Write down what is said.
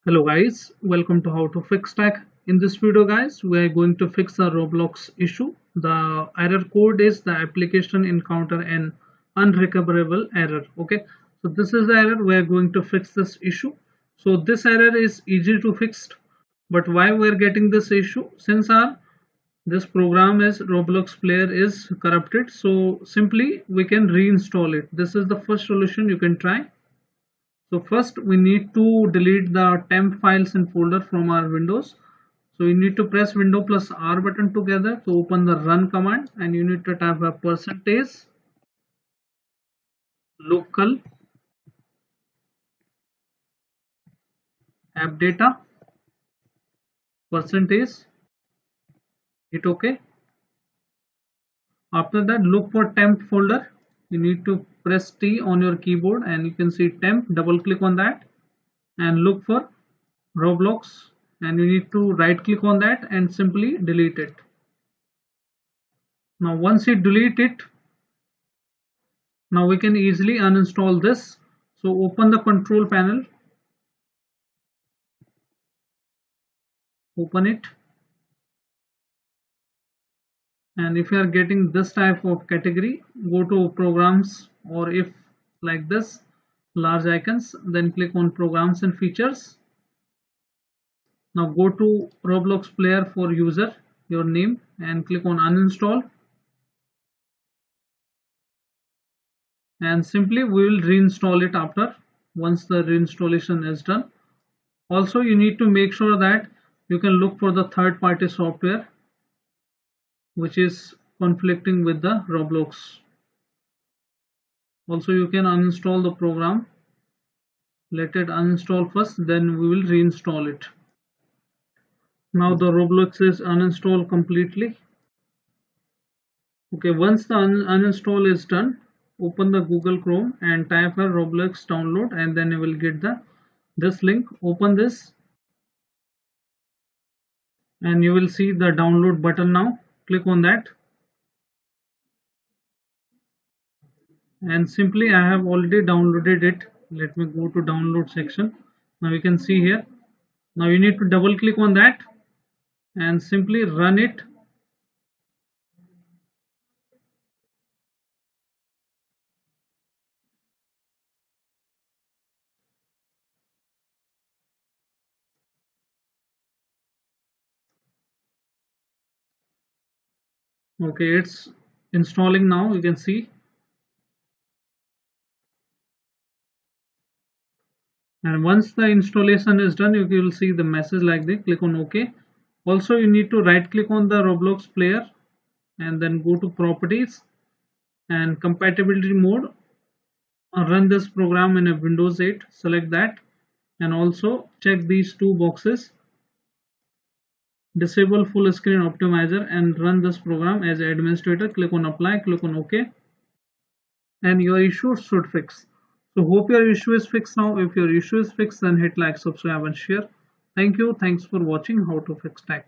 Hello guys, welcome to How to Fix Tech. In this video guys, we are going to fix a ROBLOX issue. The error code is the application encounter an unrecoverable error. Okay, so this is the error. We are going to fix this issue. So this error is easy to fix, but why we are getting this issue? Since our this program is ROBLOX player is corrupted, so simply we can reinstall it. This is the first solution you can try. So first we need to delete the temp files and folder from our windows. So you need to press Window plus R button together to open the run command, and you need to type a percentage local app data percentage, hit OK. After that, look for temp folder. You need to press T on your keyboard and you can see temp, double click on that and look for ROBLOX, and you need to right click on that and simply delete it. Now once you delete it, now we can easily uninstall this. So open the control panel, open it, and if you are getting this type of category, go to programs, or if like this large icons, then click on programs and features. Now go to ROBLOX player for user, your name, and click on uninstall, and simply we will reinstall it after once the reinstallation is done. Also you need to make sure that you can look for the third-party software which is conflicting with the ROBLOX. Also you can uninstall the program. Let it uninstall first, then we will reinstall it. Now the ROBLOX is uninstalled completely. Okay, once the uninstall is done, open the Google Chrome and type a ROBLOX download, and then you will get this link. Open this and you will see the download button. Now click on that, and simply I have already downloaded it. Let me go to download section. Now you can see here. Now you need to double click on that and simply run it. Okay, it's installing now, you can see. And once the installation is done, you will see the message like this. Click on OK. Also you need to right click on the ROBLOX player and then go to properties and compatibility mode. Run this program in a Windows 8, select that, and also check these two boxes, disable full screen optimizer, and run this program as administrator. Click on apply, click on OK, and your issue should fix. So hope your issue is fixed now. If your issue is fixed, then hit like, subscribe and share. Thank you. Thanks for watching How to Fix Tech.